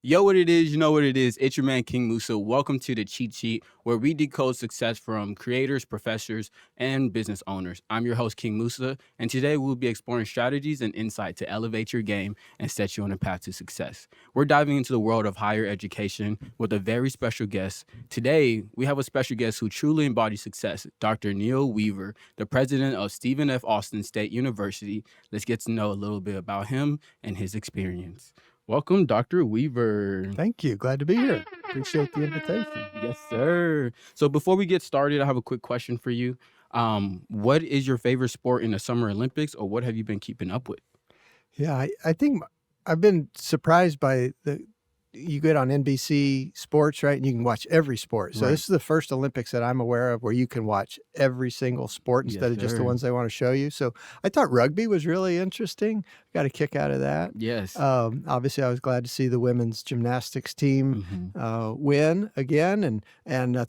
Yo, what it is, you know what it is. It's your man, King Musa. Welcome to the Cheat Sheet, where we decode success from creators, professors, and business owners. I'm your host, King Musa, and today we'll be exploring strategies and insight to elevate your game and set you on a path to success. We're diving into the world of higher education with a very special guest. Today, we have a special guest who truly embodies success, Dr. Neal Weaver, the president of Stephen F. Austin State University. Let's get to know a little bit about him and his experience. Welcome, Dr. Weaver. Thank you. Glad to be here. Appreciate the invitation. Yes, sir. So before we get started, I have a quick question for you. What is your favorite sport in the Summer Olympics, or what have you been keeping up with? Yeah, I think I've been surprised by you get on NBC Sports, right? And you can watch every sport. So Right. this is the first Olympics that I'm aware of where you can watch every single sport instead of just the sir. ones they want to show you. So I thought rugby was really interesting. Got a kick out of that. Yes. Obviously, I was glad to see the women's gymnastics team Mhm. win again, and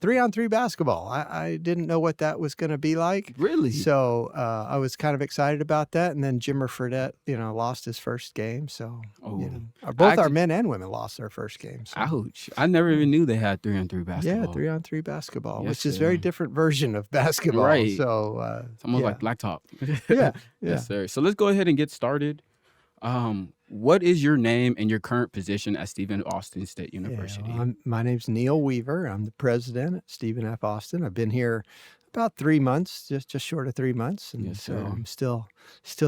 3-on-3 basketball. I didn't know what that was going to be like. Really? So I was kind of excited about that. And then Jimmer Fredette, lost his first game. So both our Actually- men and women lost their first game. So. Ouch. I never even knew they had 3-on-3 basketball. Yeah, 3-on-3 basketball, Yes, which is a very sir. different version of basketball. Right. So It's almost yeah. like blacktop. Yeah, Yes, sir. So let's go ahead and get started. What is your name and your current position at Stephen Austin State University? My name's Neal Weaver. I'm the president at Stephen F. Austin. I've been here about 3 months, just short of 3 months, and Yes, so sir. I'm still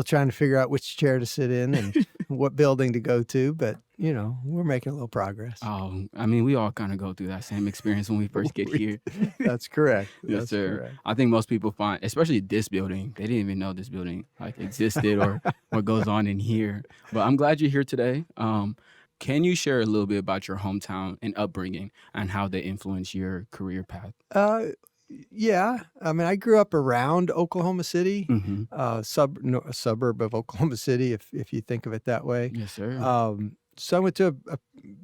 trying to figure out which chair to sit in and what building to go to. But we're making a little progress. I mean, we all kind of go through that same experience when we first get here. That's correct. Yes, That's sir. correct. I think most people find, especially this building, they didn't even know this building existed or what goes on in here. But I'm glad you're here today. Can you share a little bit about your hometown and upbringing and how they influence your career path? Yeah. I mean, I grew up around Oklahoma City, Mm-hmm. a suburb of Oklahoma City, if you think of it that way. Yes, sir. So I went to a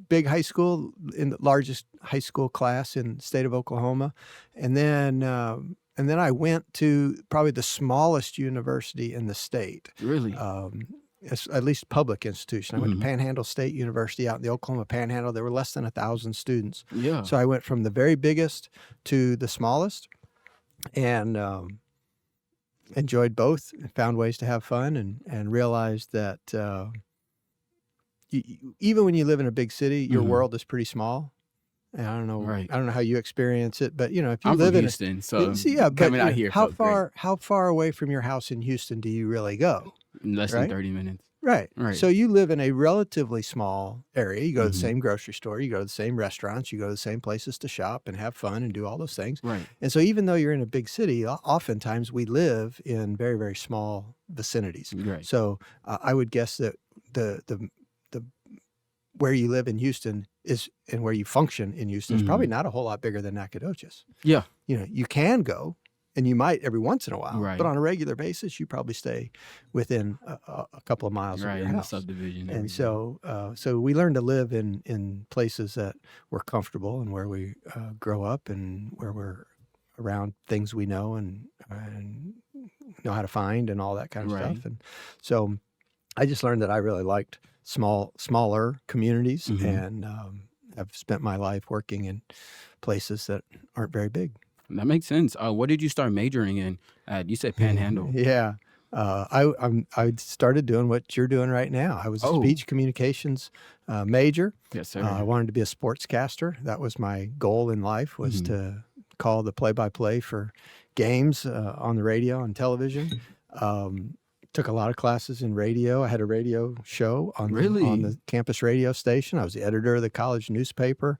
big high school, in the largest high school class in the state of Oklahoma, and then I went to probably the smallest university in the state. Really? At least public institution. I went Mhm. to Panhandle State University out in the Oklahoma Panhandle. There were less than 1,000 students. Yeah. So I went from the very biggest to the smallest, and enjoyed both. Found ways to have fun, and realized that even when you live in a big city, your Mhm. world is pretty small. And I don't know. Right. I don't know how you experience it, but if you I'm live from in Houston, so but coming out here how felt great. how far away from your house in Houston do you really go? Less than Right? 30 minutes. Right. Right. So you live in a relatively small area. You go to the Mhm. same grocery store, you go to the same restaurants, you go to the same places to shop and have fun and do all those things. Right. And so even though you're in a big city, oftentimes we live in very, very small vicinities. Right. So I would guess that the where you live in Houston is, and where you function in Houston, is probably not a whole lot bigger than Nacogdoches. Yeah. You can go, and you might every once in a while, Right. but on a regular basis, you probably stay within a couple of miles of Right. your In the house. subdivision. And everything. so we learned to live in places that we're comfortable, and where we grow up, and where we're around things we know and know how to find, and all that kind of Right. stuff. And so I just learned that I really liked smaller communities, Mhm. and I've spent my life working in places that aren't very big. That makes sense. What did you start majoring in? You said Panhandle. Yeah. I started doing what you're doing right now. I was a Oh. speech communications major. Yes, sir. I wanted to be a sportscaster. That was my goal in life, was Mhm. to call the play-by-play for games on the radio and television. Took a lot of classes in radio. I had a radio show on Really? the campus radio station. I was the editor of the college newspaper.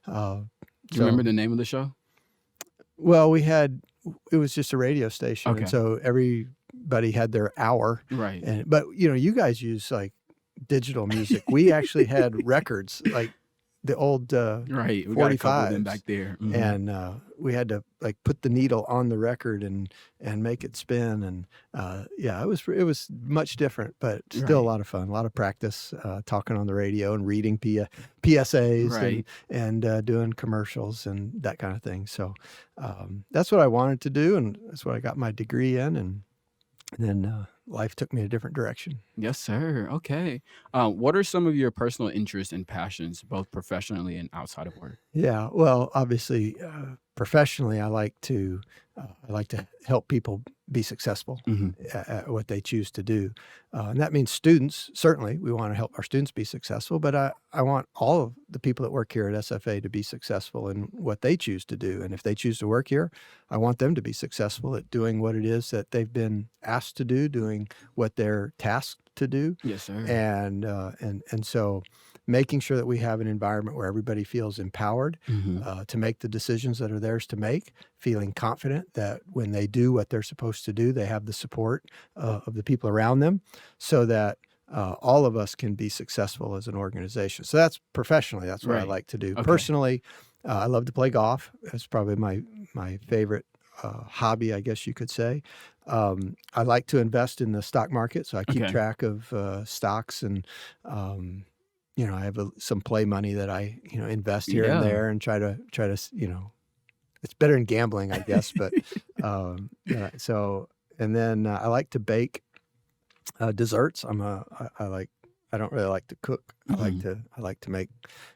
Do you remember the name of the show? Well, it was just a radio station, Okay. and so everybody had their hour. Right. But you guys use like digital music. We actually had records, like the old Right. We got a couple of them 45s. back there. Mhm. And we had to like put the needle on the record and make it spin. And it was much different, but still a Right. lot of fun, a lot of practice, talking on the radio and reading PSAs Right. and doing commercials and that kind of thing. So that's what I wanted to do, and that's what I got my degree in. And then life took me a different direction. Yes, sir. Okay. What are some of your personal interests and passions, both professionally and outside of work? Yeah, well, obviously, professionally, I like to help people be successful Hmm. at what they choose to do, and that means students. Certainly, we want to help our students be successful, but I want all of the people that work here at SFA to be successful in what they choose to do, and if they choose to work here, I want them to be successful at doing what it is that they've been asked to do, doing what they're tasked to do, Yes, sir. and so making sure that we have an environment where everybody feels empowered Hmm. to make the decisions that are theirs to make, feeling confident that when they do what they're supposed to do, they have the support of the people around them so that all of us can be successful as an organization. So that's professionally, that's what I Right. like to do. Okay. Personally, I love to play golf. That's probably my favorite hobby, I guess you could say. I like to invest in the stock market, so I keep Okay. track of stocks and I have some play money that I invest here and Yeah. there and try to it's better than gambling, I guess. But yeah, so and then I like to bake desserts. I like I don't really like to cook. Mhm. I like to make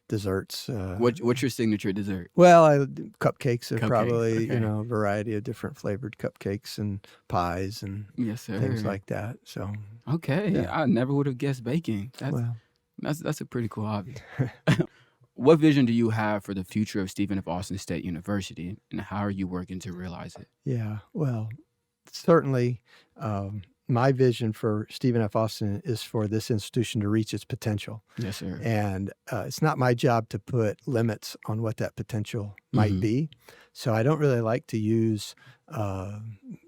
desserts. What's your signature dessert? Well, cupcakes are Cupcakes. probably Okay. a variety of different flavored cupcakes and pies and Yes, things sir. like that. So Okay. yeah, I never would have guessed baking. That's well. that's that's a pretty cool hobby. What vision do you have for the future of Stephen F. Austin State University, and how are you working to realize it? Yeah, well, certainly, my vision for Stephen F. Austin is for this institution to reach its potential. Yes, sir. And it's not my job to put limits on what that potential might Mhm. be. So I don't really like to use uh,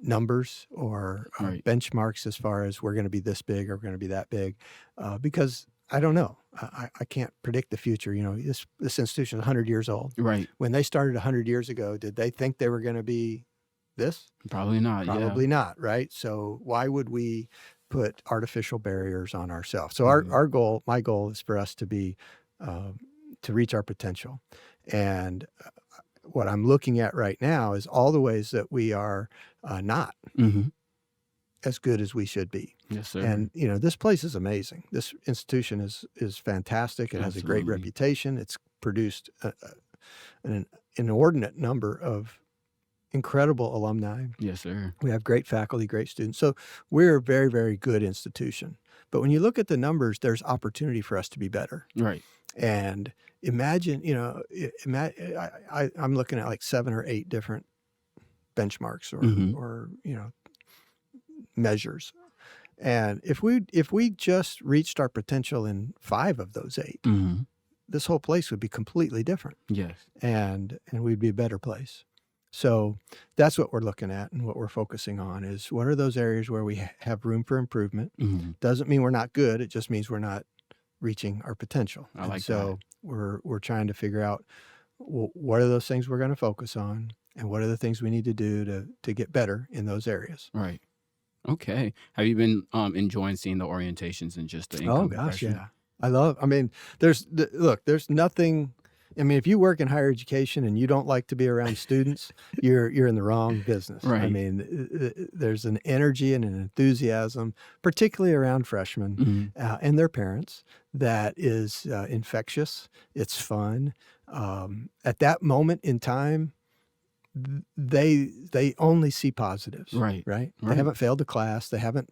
numbers or Right. benchmarks as far as we're going to be this big or we're going to be that big because I don't know. I can't predict the future. This institution is 100 years old. Right. When they started 100 years ago, did they think they were going to be this? Probably not. Yeah. Probably not, right? So why would we put artificial barriers on ourselves? So Mhm. my goal is for us to be um, to reach our potential. And what I'm looking at right now is all the ways that we are not Mhm. as good as we should be. Yes, sir. And this place is amazing. This institution is fantastic. It has a great Absolutely. reputation. It's produced an inordinate number of incredible alumni. Yes, sir. We have great faculty, great students. So we're a very, very good institution. But when you look at the numbers, there's opportunity for us to be better. Right. And imagine, I'm looking at like 7 or 8 different benchmarks Mhm. or measures. And if we just reached our potential in 5 of those 8, Mhm. this whole place would be completely different, Yes. and we'd be a better place. So that's what we're looking at and what we're focusing on is what are those areas where we have room for improvement. Mhm. Doesn't mean we're not good. It just means we're not reaching our potential. I And like that. so we're trying to figure out what are those things we're going to focus on and what are the things we need to do to get better in those areas. Right. Okay. Have you been enjoying seeing the orientations and just the Oh incoming gosh, freshmen? yeah. I mean, there's nothing. I mean, if you work in higher education and you don't like to be around students, you're in the wrong business. I Right. mean, there's an energy and an enthusiasm, particularly around freshmen Mhm. and their parents, that is infectious. It's fun. At that moment in time, they only see positives, Right. right? They Right. haven't failed a class. They haven't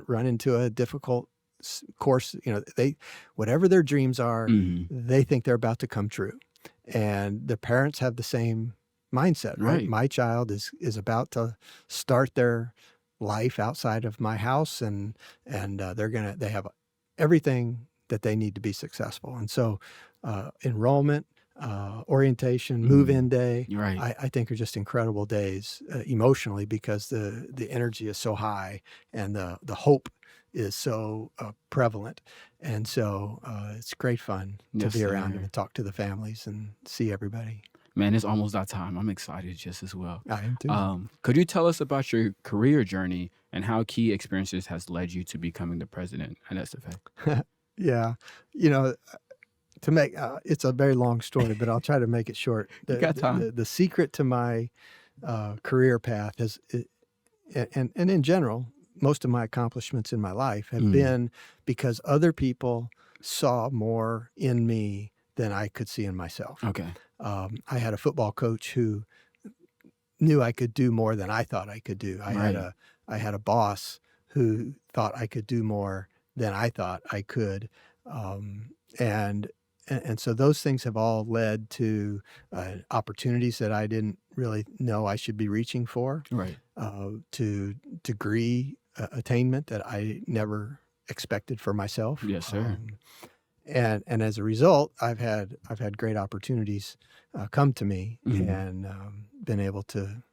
run into a difficult course. They whatever their dreams are, Mhm. they think they're about to come true, and the parents have the same mindset, right? Right. My child is about to start their life outside of my house, and they have everything that they need to be successful, and so enrollment. Orientation, Mhm. move-in day, Right. I think are just incredible days emotionally because the energy is so high and the hope is so prevalent, and so it's great fun to Yes, be around them sir. and talk to the families and see everybody. Man, it's almost that time. I'm excited just as well. I am too. Could you tell us about your career journey and how key experiences has led you to becoming the president at SFA? Yeah, you know, to make it's a very long story, but I'll try to make it short. You got time. The secret to my career path and in general. most of my accomplishments in my life have been because other people saw more in me than I could see in myself. Okay. I had a football coach who knew I could do more than I thought I could do. Right. I had a boss who thought I could do more than I thought I could. And so those things have all led to opportunities that I didn't really know I should be reaching for, Right. to degree attainment that I never expected for myself. Yes, sir. And as a result, I've had great opportunities come to me, and been able to,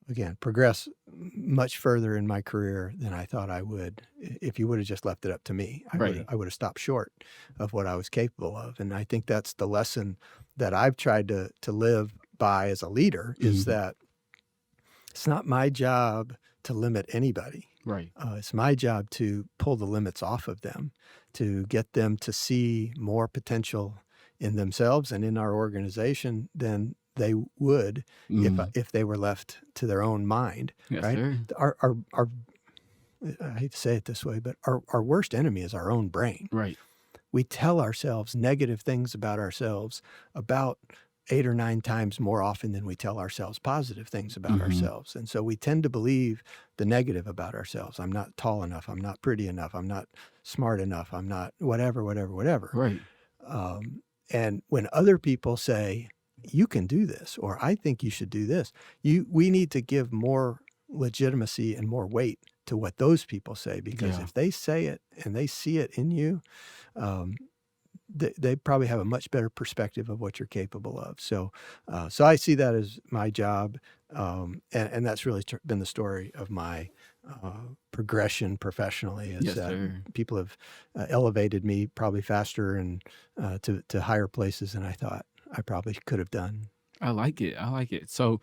again, progress much further in my career than I thought I would. If you would have just left it up to me, Right. I would have stopped short of what I was capable of. And I think that's the lesson that I've tried to live by as a leader, is that it's not my job to limit anybody. Right. It's my job to pull the limits off of them, to get them to see more potential in themselves and in our organization than they would if they were left to their own mind. Yes, Right? sir. Our I hate to say it this way, but our worst enemy is our own brain. Right. We tell ourselves negative things about ourselves about 8 or 9 times more often than we tell ourselves positive things about ourselves. And so we tend to believe the negative about ourselves. I'm not tall enough. I'm not pretty enough. I'm not smart enough. I'm not whatever. Right. And when other people say, you can do this, or I think you should do this, we need to give more legitimacy and more weight to what those people say, because if they say it and they see it in you, they probably have a much better perspective of what you're capable of. So I see that as my job, and that's really been the story of my progression professionally. Is Yes, that sir. people have elevated me probably faster and to higher places than I thought I probably could have done. I like it. I like it. So,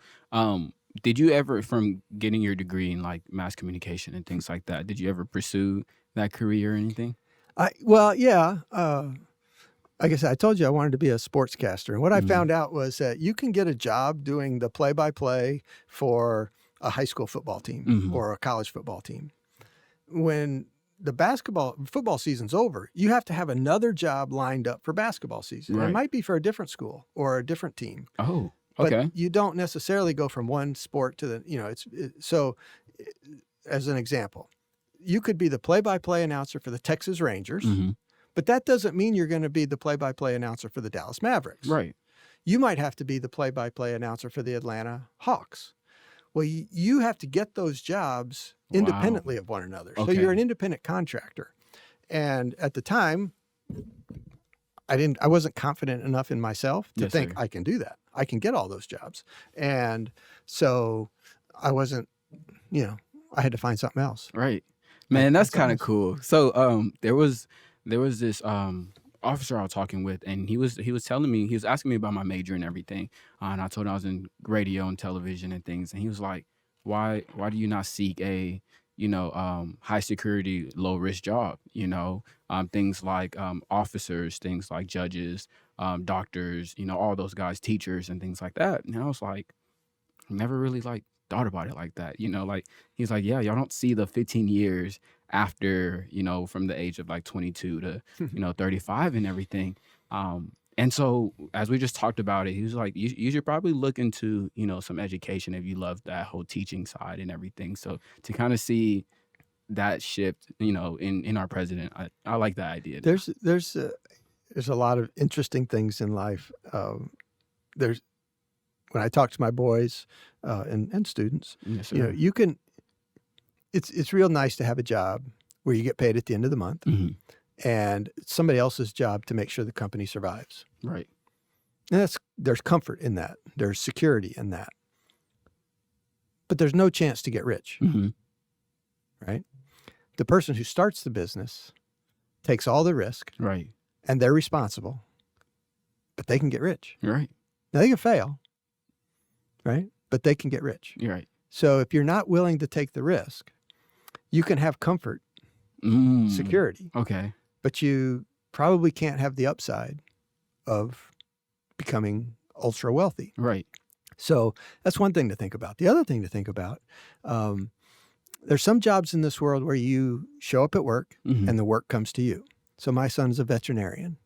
did you ever, from getting your degree in like mass communication and things like that, did you ever pursue that career or anything? Well, yeah. Like I said, I told you I wanted to be a sportscaster. And what I Mhm. found out was that you can get a job doing the play-by-play for a high school football team Mhm. or a college football team. When the football season's over, you have to have another job lined up for basketball season. And it Right. might be for a different school or a different team, Oh, but okay. you don't necessarily go from one sport to so as an example, you could be the play-by-play announcer for the Texas Rangers, Mhm. but that doesn't mean you're going to be the play-by-play announcer for the Dallas Mavericks. Right. You might have to be the play-by-play announcer for the Atlanta Hawks. Well, you have to get those jobs Wow. independently of one another. So Okay. you're an independent contractor. And at the time, I wasn't confident enough in myself to Yes, think sir. I can do that. I can get all those jobs. And so I wasn't, I had to find something else. Right. I had Man, to that's find kind of something cool. So, there was this officer I was talking with, and he was telling me, he was asking me about my major and everything, and I told him I was in radio and television and things, and he was like, "Why do you not seek a high security, low risk job? Things like officers, things like judges, doctors, all those guys, teachers, and things like that." And I was like, never really like thought about it like that. Like he's like, yeah, y'all don't see the 15 years after, from the age of like 22 to, 35 and everything. And so as we just talked about it, he was like, you should probably look into, some education if you love that whole teaching side and everything. So to kind of see that shift, in our president, I like that idea. There's a lot of interesting things in life. There's When I talk to my boys and students, Yes, sir. you can. It's real nice to have a job where you get paid at the end of the month, Mhm. and it's somebody else's job to make sure the company survives. Right. And there's comfort in that. There's security in that. But there's no chance to get rich, Hmm. right? The person who starts the business takes all the risk, Right. and they're responsible, but they can get rich. Right. Now, they can fail, right? But they can get rich. You're right. So if you're not willing to take the risk, you can have comfort, security, Okay. but you probably can't have the upside of becoming ultra wealthy. Right. So that's one thing to think about. The other thing to think about, There's some jobs in this world where you show up at work Mhm. and the work comes to you. So my son's a veterinarian.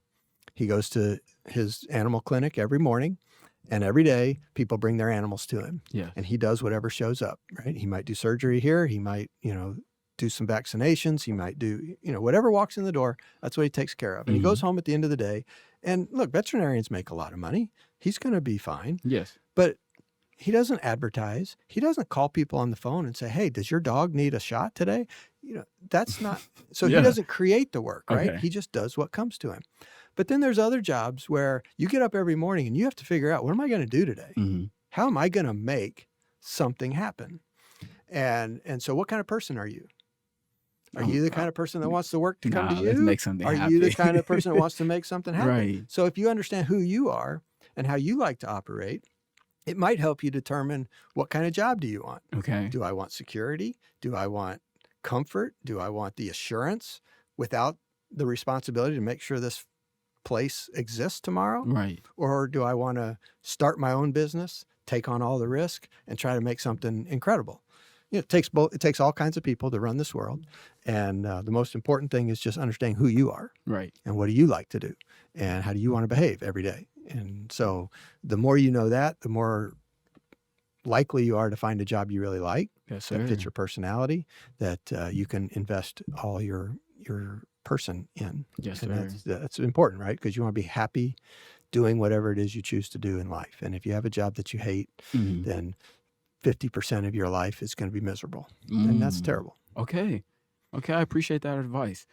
He goes to his animal clinic every morning, and every day people bring their animals to him, Yes. and he does whatever shows up, right? He might do surgery here. He might, do some vaccinations. He might do, whatever walks in the door, that's what he takes care of. And he goes Mhm. home at the end of the day. And look, veterinarians make a lot of money. He's going to be fine. Yes. But he doesn't advertise. He doesn't call people on the phone and say, "Hey, does your dog need a shot today?" That's not, so he Yeah. doesn't create the work, right? Okay. He just does what comes to him. But then there's other jobs where you get up every morning and you have to figure out, what am I going to do today? Mhm. How am I going to make something happen? And so what kind of person are you? Are you the kind of person that wants the work to come to Nah, let's you? make something Are you the happen. kind of person that wants to make something happen? Right. So if you understand who you are and how you like to operate, it might help you determine, what kind of job do you want? Okay. Do I want security? Do I want comfort? Do I want the assurance without the responsibility to make sure this place exists tomorrow? Right. Or do I want to start my own business, take on all the risk, and try to make something incredible? It takes both. It takes all kinds of people to run this world, and the most important thing is just understanding who you are Right. and what do you like to do, and how do you want to behave every day. And so, the more you know that, the more likely you are to find a job you really like, Yes, that sir. fits your personality, that you can invest all your person in. Yes, And sir. that's important, right? Because you want to be happy doing whatever it is you choose to do in life. And if you have a job that you hate, Mhm. then 50% of your life is going to be miserable. And that's Mm. terrible. Okay. Okay, I appreciate that advice.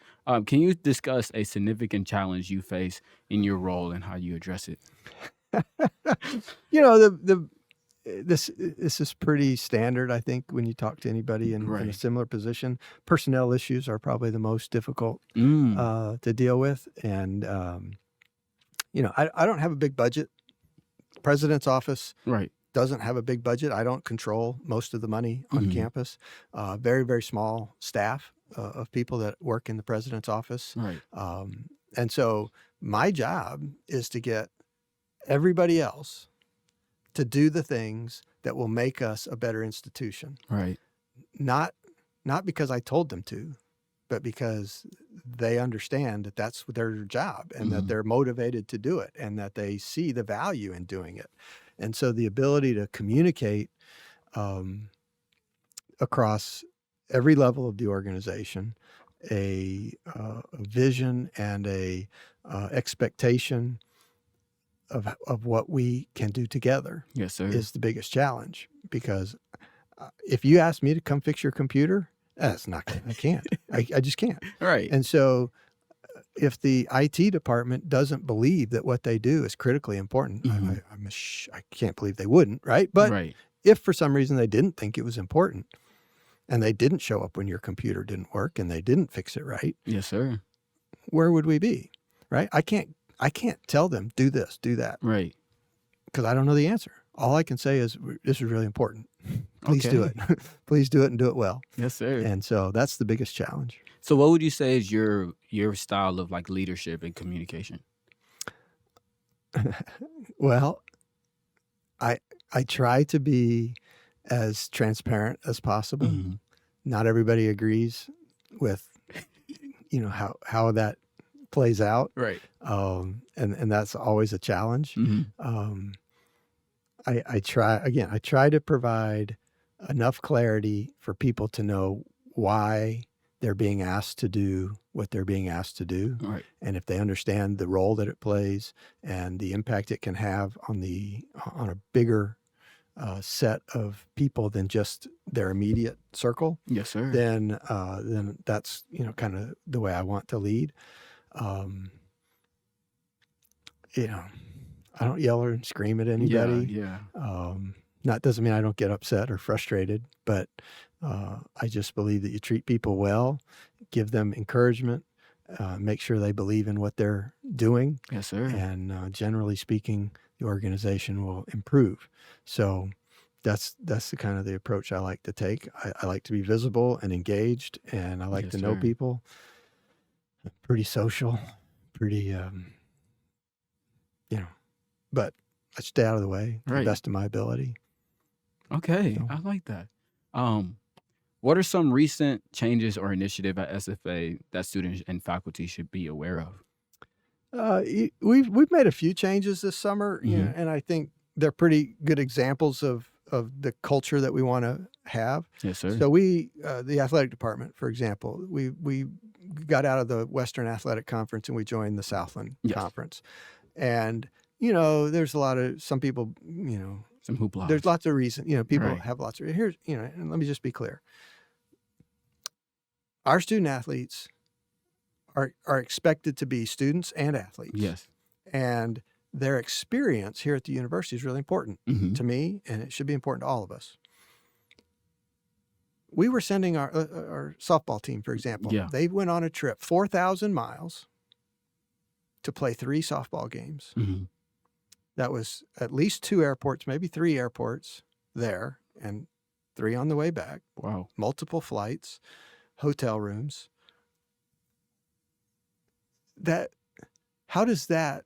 Can you discuss a significant challenge you face in your role and how you address it? This is pretty standard, I think, when you talk to anybody in a Right. similar position. Personnel issues are probably the most difficult Mm. to deal with. And, I don't have a big budget. President's office Right. doesn't have a big budget. I don't control most of the money on Mhm. campus. Very, very small staff of people that work in the president's office. Right. And so my job is to get everybody else to do the things that will make us a better institution. Right. Not because I told them to, but because they understand that that's their job, and that Mhm. they're motivated to do it, and that they see the value in doing it. And so the ability to communicate across every level of the organization a vision and a expectation of what we can do together Yes, sir. is the biggest challenge. Because if you ask me to come fix your computer, that's not gonna, I can't. I just can't. Right. And so if the IT department doesn't believe that what they do is critically important, Mhm. I can't believe they wouldn't, right? But Right. if for some reason they didn't think it was important, and they didn't show up when your computer didn't work, and they didn't fix it right, Yes, sir. where would we be? Right? I can't tell them, do this, do that, Right. because I don't know the answer. All I can say is, this is really important. Please do Okay. it. Please do it, and do it well. Yes, sir. And so that's the biggest challenge. So what would you say is your style of like leadership and communication? Well, I try to be as transparent as possible. Mhm. Not everybody agrees with, how that plays out. Right. And that's always a challenge. Mhm. I try to provide enough clarity for people to know why they're being asked to do what they're being asked to do. Right. And if they understand the role that it plays and the impact it can have on a bigger set of people than just their immediate circle, Yes, sir. then that's kind of the way I want to lead. Um, I don't yell or scream at Yeah. anybody. Yeah. That doesn't mean I don't get upset or frustrated, but I just believe that you treat people well, give them encouragement, make sure they believe in what they're doing, Yes, sir. and generally speaking, the organization will improve. So that's the kind of the approach I like to take. I like to be visible and engaged, and I like Yes, to know sir. people. Pretty social, pretty, but I stay out of the way to the Right. best of my ability. Okay. So. I like that. What are some recent changes or initiative at SFA that students and faculty should be aware of? We've made a few changes this summer, Mhm. and I think they're pretty good examples of the culture that we want to have. Yes, sir. So the athletic department, for example, we got out of the Western Athletic Conference and we joined the Southland Yes. Conference, and there's a lot of some people, Some hoopla. there's lots of reasons, people Right. have lots of here's and let me just be clear. Our student athletes are expected to be students and athletes. Yes. And their experience here at the university is really important Mhm. to me, and it should be important to all of us. We were sending our softball team, for example. Yeah. They went on a trip 4,000 miles to play 3 softball games. Mhm. That was at least 2 airports, maybe 3 airports there, and 3 on the way back, Wow. multiple flights, hotel rooms. How does that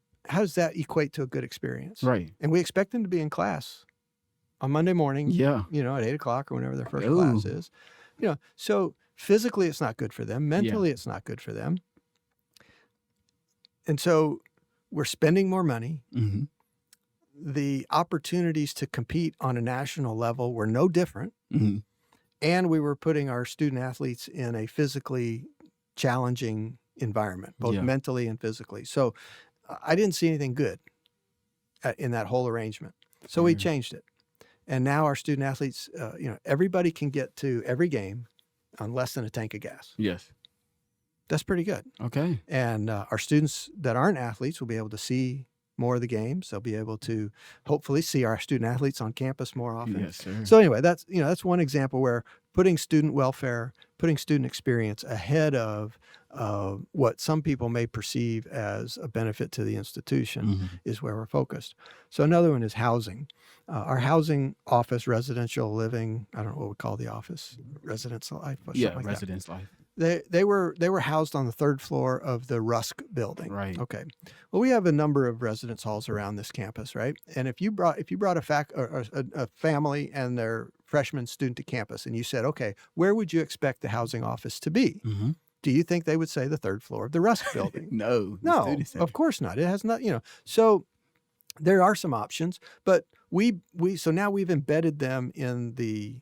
equate to a good experience? Right. And we expect them to be in class on Monday morning, Yeah. at 8 o'clock or whenever their first Ooh. class is. So physically it's not good for them. Mentally it's not good for them. And so we're spending more money. Mhm. The opportunities to compete on a national level were no different. Mhm. And we were putting our student athletes in a physically challenging environment, both Yeah. mentally and physically. So I didn't see anything good in that whole arrangement. So we Fair. changed it. And now our student athletes, everybody can get to every game on less than a tank of gas. Yes. That's pretty good. Okay. And our students that aren't athletes will be able to see more of the games. They'll be able to hopefully see our student athletes on campus more often. Yes, sir. So anyway, that's one example where putting student welfare, putting student experience ahead of what some people may perceive as a benefit to the institution Mhm. is where we're focused. So another one is housing. Our housing office, residential living, I don't know what we call the office, residence life, or something Yeah, like that. residence life. They were housed on the 3rd floor of the Rusk building. Right. Okay. Well, we have a number of residence halls around this campus, right? And if you brought a family and their freshman student to campus, and you said, okay, where would you expect the housing office to be? Mhm. Do you think they would say the 3rd floor of the Rusk building? No. the No, student center. of course not. It has not. So there are some options, but so now we've embedded them in the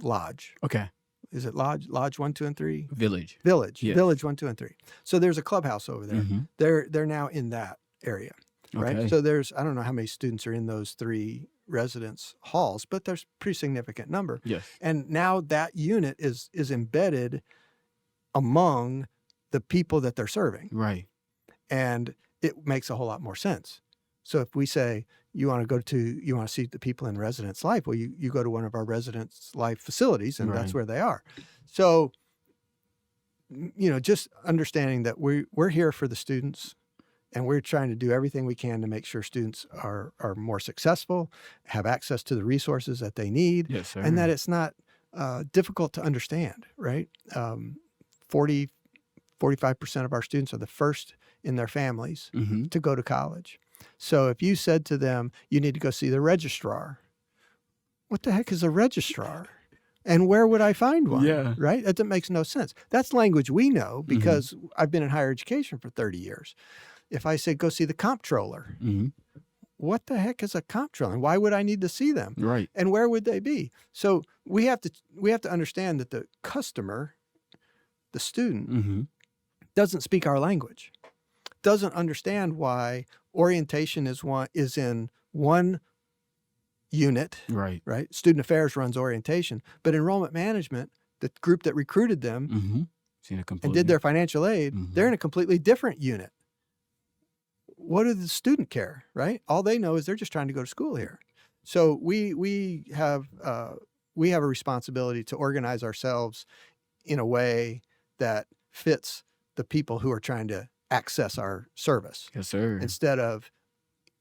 lodge. Okay. Is it lodge 1, 2, and 3? Village. Village. Yes. Village 1, 2, and 3. So there's a clubhouse over there. Mhm. They're now in that area, right? Okay. So I don't know how many students are in those 3 residence halls, but there's a pretty significant number. Yes. And now that unit is embedded among the people that they're serving, Right. and it makes a whole lot more sense. So if we say you want to see the people in residence life, well, you go to one of our residence life facilities, and that's Right. where they are. So just understanding that we're here for the students, and we're trying to do everything we can to make sure students are more successful, have access to the resources that they need, Yes, sir. and that it's not difficult to understand, right? 45% of our students are the first in their families Mhm. to go to college. So if you said to them, you need to go see the registrar, what the heck is a registrar? And where would I find one? Yeah. Right? That makes no sense. That's language we know because I've been in higher education for 30 years. If I say, go see the comptroller, Mhm. what the heck is a comptroller? And why would I need to see them? Right. And where would they be? So we have to understand that the customer, the student, Mhm. doesn't speak our language, doesn't understand why orientation is in one unit, Right. right? Student Affairs runs orientation, but enrollment management, the group that recruited them Mhm. Seen a and completely. did their financial aid, they're in a completely different unit. What does the student care, right? All they know is they're just trying to go to school here. So we have a responsibility to organize ourselves in a way that fits the people who are trying to access our service, Yes, sir. instead of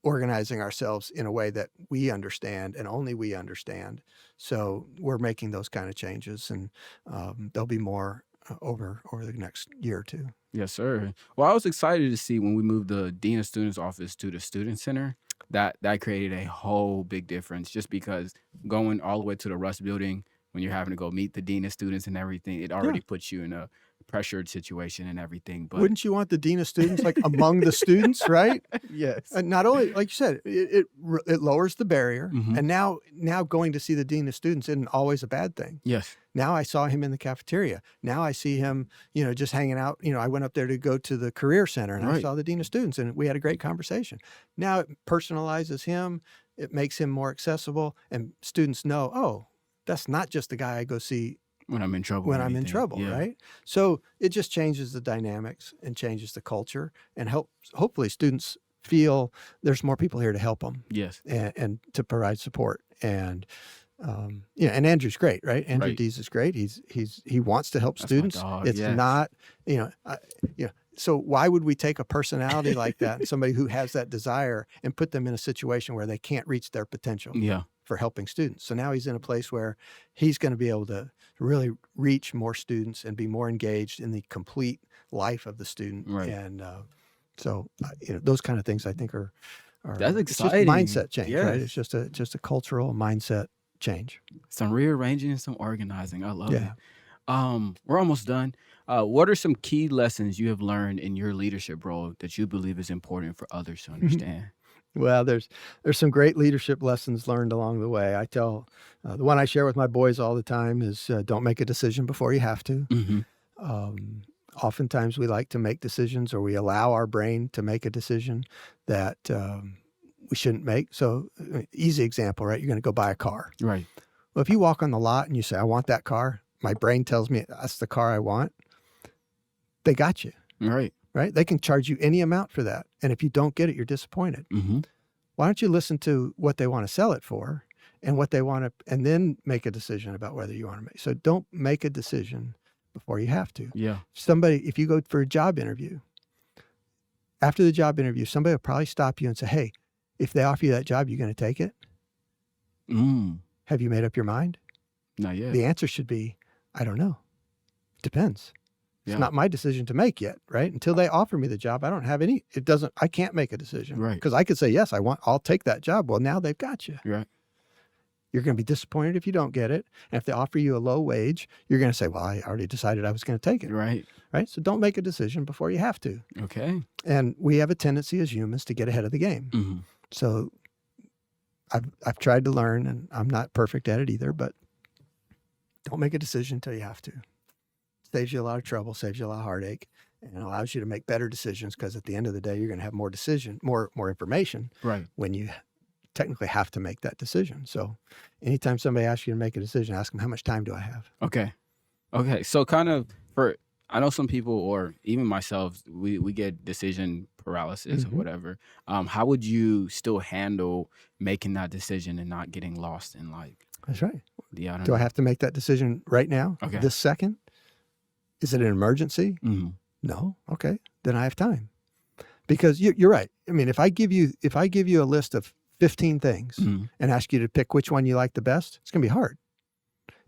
organizing ourselves in a way that we understand and only we understand. So we're making those kind of changes, and there'll be more over the next year or two. Yes, sir. Well, I was excited to see when we moved the Dean of Students office to the Student Center, that created a whole big difference, just because going all the way to the Russ building when you're having to go meet the dean of students and everything, it Yeah. already puts you in a pressured situation and everything. But Wouldn't you want the dean of students like among the students, right? yes. And not only, like you said, it lowers the barrier. Mhm. And now going to see the dean of students isn't always a bad thing. Yes. Now I saw him in the cafeteria. Now I see him, just hanging out. I went up there to go to the career center and I Right. saw the dean of students and we had a great conversation. Now it personalizes him. It makes him more accessible and students know, oh, that's not just the guy I go see When I'm in trouble. when or I'm in anything. trouble, Yeah. right? So it just changes the dynamics and changes the culture and hopefully students feel there's more people here to help them Yes. and to provide support. And and Andrew's great, right? Andrew Right. Dees is great. He wants to help That's my students. dog, It's yes. not, so why would we take a personality like that, somebody who has that desire, and put them in a situation where they can't reach their potential Yeah. for helping students? So now he's in a place where he's going to be able to really reach more students and be more engaged in the complete life of the student. Right. And so those kind of things I think are That's it's just exciting. mindset change, right? Yes. It's just a cultural mindset change. Some rearranging and some organizing. I love Yeah. it. We're almost done. What are some key lessons you have learned in your leadership role that you believe is important for others to understand? Well, there's some great leadership lessons learned along the way. I tell the one I share with my boys all the time is don't make a decision before you have to. Mm-hmm. Oftentimes we like to make decisions, or we allow our brain to make a decision that we shouldn't make. So easy example, right? You're going to go buy a car. Right. Well, if you walk on the lot and you say, I want that car, my brain tells me that's the car I want. They got you, Right. right? They can charge you any amount for that. And if you don't get it, you're disappointed. Mm-hmm. Why don't you listen to what they want to sell it for and what they want to, and then make a decision about whether you want to make. So don't make a decision before you have to. Yeah. If you go for a job interview, after the job interview, somebody will probably stop you and say, hey, if they offer you that job, you're going to take it? Have you made up your mind? Not yet. The answer should be, I don't know. Depends. It's Yeah. not my decision to make yet, right? Until they offer me the job, I don't have I can't make a decision. Right. Because I could say, yes, I'll take that job. Well, now they've got you. Right. You're going to be disappointed if you don't get it. And if they offer you a low wage, you're going to say, well, I already decided I was going to take it. Right. Right. So don't make a decision before you have to. Okay. And we have a tendency as humans to get ahead of the game. Mm-hmm. So I've tried to learn, and I'm not perfect at it either, but don't make a decision until you have to. Saves you a lot of trouble, saves you a lot of heartache, and allows you to make better decisions, because at the end of the day, you're going to have more information Right. when you technically have to make that decision. So anytime somebody asks you to make a decision, ask them, how much time do I have? Okay. Okay. So kind of I know some people, or even myself, we get decision paralysis Mhm. or whatever. How would you still handle making that decision and not getting lost in That's right. the I don't Do know. I have to make that decision right now? Okay. This second? Is it an emergency? Mm-hmm. No. Okay. Then I have time. Because you're right. I mean, if I give you a list of 15 things Mm-hmm. and ask you to pick which one you like the best, it's going to be hard.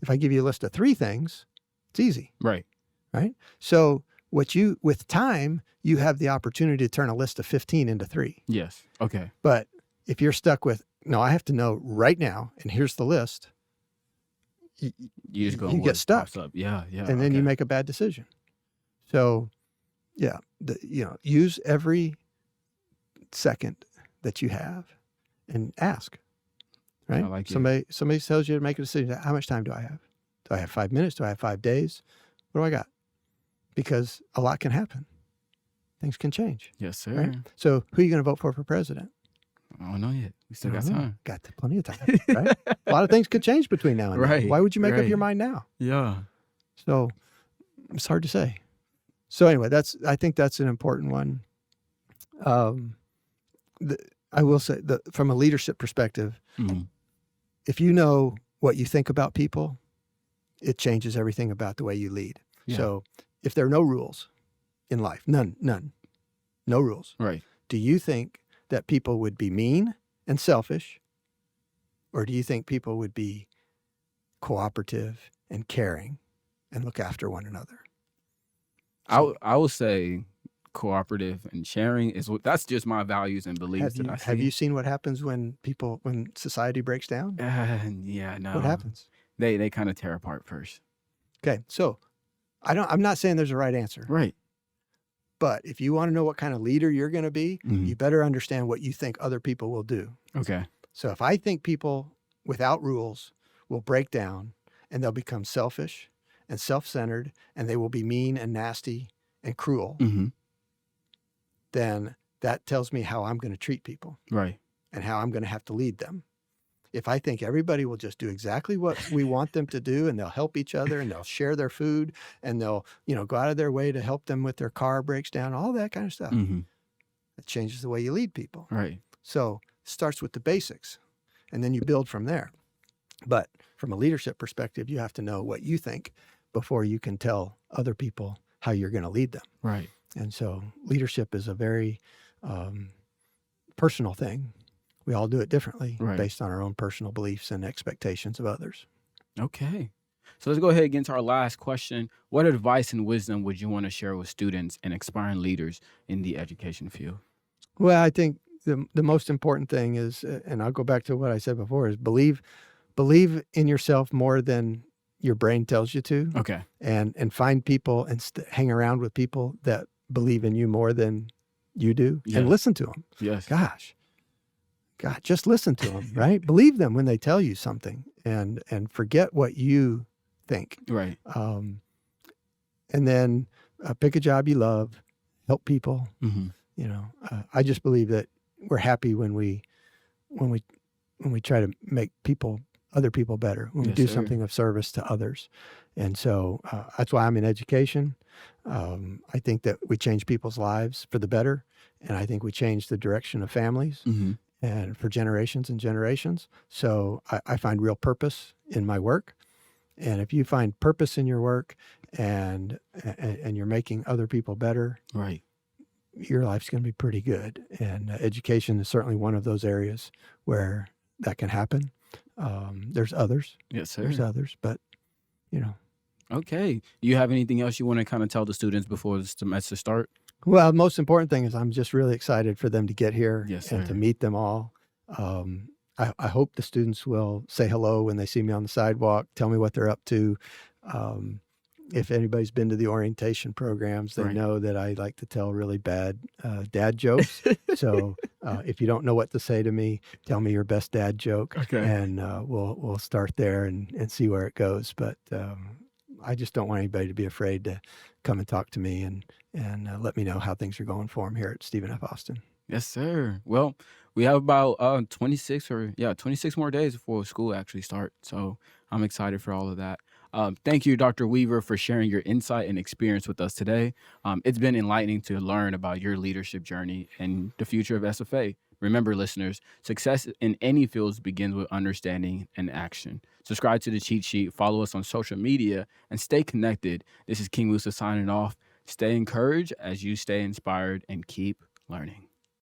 If I give you a list of 3 things, it's easy, Right. right? So with time, you have the opportunity to turn a list of 15 into 3. Yes. Okay. But if you're stuck with, no, I have to know right now, and here's the list, You just go You and get what stuck. pops up. Yeah. Yeah. and then you okay. make a bad decision. So, yeah, use every second that you have and ask, right? I like it. Somebody tells you to make a decision. How much time do I have? Do I have 5 minutes? Do I have 5 days? What do I got? Because a lot can happen. Things can change, Yes, sir. right? So who are you going to vote for president? I don't know yet. We still I got don't know. time. Got plenty of time, right? A lot of things could change between now and then. Right, Why would you make up your right. mind now? Yeah. So it's hard to say. So anyway, I think that's an important one. I will say that from a leadership perspective, Mm-hmm. if you know what you think about people, it changes everything about the way you lead. Yeah. So if there are no rules in life, none, no rules, Right. do you think that people would be mean and selfish, or do you think people would be cooperative and caring and look after one another? I would say cooperative and sharing that's just my values and beliefs that I see. Have you seen what happens when society breaks down? Yeah, no. What happens? they kind of tear apart first. Okay, so I'm not saying there's a right answer. Right. But if you want to know what kind of leader you're going to be, you better understand what you think other people will do. Okay. So if I think people without rules will break down and they'll become selfish and self-centered and they will be mean and nasty and cruel, then that tells me how I'm going to treat people. Right. And how I'm going to have to lead them. If I think everybody will just do exactly what we want them to do and they'll help each other and they'll share their food and they'll, go out of their way to help them with their car breaks down, all that kind of stuff, it changes the way you lead people. Right. So it starts with the basics and then you build from there. But from a leadership perspective, you have to know what you think before you can tell other people how you're going to lead them. Right. And so leadership is a very personal thing. We all do it differently based on our own personal beliefs and expectations of others. Okay. So let's go ahead and get into our last question. What advice and wisdom would you want to share with students and aspiring leaders in the education field? Well, I think the most important thing is, and I'll go back to what I said before, is believe in yourself more than your brain tells you to. Okay. And find people and hang around with people that believe in you more than you do, and listen to them. Yes. God, just listen to them, right? Believe them when they tell you something, and forget what you think. Right. And then pick a job you love, help people. I just believe that we're happy when we try to make other people better, when we do something of service to others. And so that's why I'm in education. I think that we change people's lives for the better, and I think we change the direction of families. And for generations and generations. So I find real purpose in my work. And if you find purpose in your work and you're making other people better, right, your life's going to be pretty good. And education is certainly one of those areas where that can happen. There's others. Yes, sir. There's others, but Okay. Do you have anything else you want to kind of tell the students before the semester start? Well, the most important thing is I'm just really excited for them to get here and to meet them all. I hope the students will say hello when they see me on the sidewalk, tell me what they're up to. If anybody's been to the orientation programs, they know that I like to tell really bad dad jokes. So if you don't know what to say to me, tell me your best dad joke, and we'll start there and see where it goes. But I just don't want anybody to be afraid to come and talk to me and let me know how things are going for them here at Stephen F. Austin. Yes, sir. Well, we have about 26 more days before school actually starts. So I'm excited for all of that. Thank you, Dr. Weaver, for sharing your insight and experience with us today. It's been enlightening to learn about your leadership journey and the future of SFA. Remember, listeners, success in any field begins with understanding and action. Subscribe to the Cheat Sheet, follow us on social media, and stay connected. This is King Musa signing off. Stay encouraged as you stay inspired and keep learning.